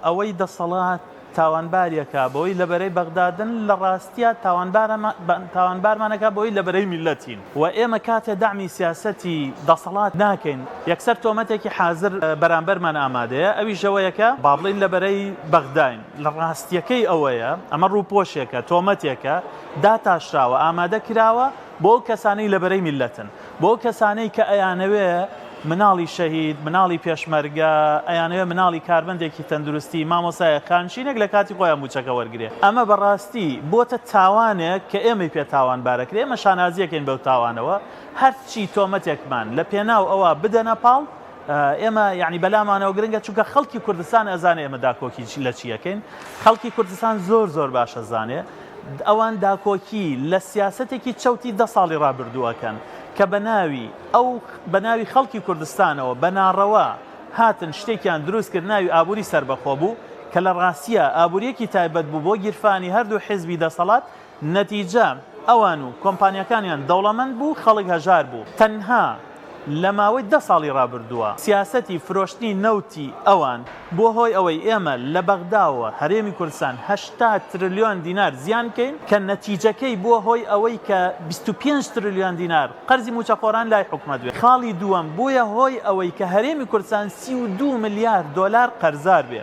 ئەوەی دەسەڵات تاوانباریەکە بۆی لەبەرەی بەغدادن لە ڕاستیە تاوانبارمانەکە بۆی لەبەرەی میلەتین و ئێمە کاتێ دامی سیاسەتی دەسەڵات ناکەین یەکسەر تۆمەتێکی حازر بەرامبەرمان ئامادەیە ئەوی ژەوەیەکە با بڵین لەبەرەی بەغداین لە ڕاستیەکەی ئەوەیە ئەمە ڕووپۆشێکە تۆمەتێکە داتاشراوە ئامادە کراوە بۆ کەسانەی لەبەرەی میلەتن بۆ کەسانەی کە ئەیانەوێ مناڵی شەهید مناڵی پێشمەرگە ئەیانەوێ مناڵی کاربندێکی تەندروستی مامۆسایە خانشینێک لە کاتی خۆیان موچەکە وەرگێ ئەمە بەڕاستی بۆتە تاوانێک کە ئێمەی پێ تاوانبارەکرێ ئێمە شانازیەکەین بەو تاوانەوە هەرچی تۆمەتێکمان لە پێناو ئەوە بدەنە پاڵ ئێمە یعنی بەلامانەوە گرنگە چونکە خەڵکی کوردستان ئەزانێ ئێمە داکۆکی لە چیەکەین خەڵکی کوردستان زۆر باشە زانێ ئەوان داکۆکی لە سیاسەتێکی چەوتی 10 ساڵی ڕابردووەکەن کە بەناوی خەڵکی کوردستانەوە بەناڕەوە هاتن شتێکیان دروست کرد ناوی ئابووری سربەخۆ بوو کە لە ڕاستیە ئابووریەکی تایبەت بوو بۆ گیرفانی هەردوو حیزبی دەسەڵات نەتیجە ئەوان و کۆمپانیەکانیان دەوڵەمەند بوو خەڵک هەژار بوو تەنها لە ماوەی 10 ساڵی ڕابردووە سیاسەتی فرۆشتنی نەوتی ئەوان بۆ هۆی ئەوەی ئێمە لە بەغداوە هەرێمی کوردستان 80 تریلیۆن دینار زیانکەین کە نەتیجەکەی بۆ هۆی ئەوەی کە 25 تریلیۆن دینار قەرزی موچەخۆران لای حکومەت بێ خاڵی دووەم بووە هۆی ئەوەی کە هەرێمی کوردستان 32 ملیار دۆلار قەرزار بێ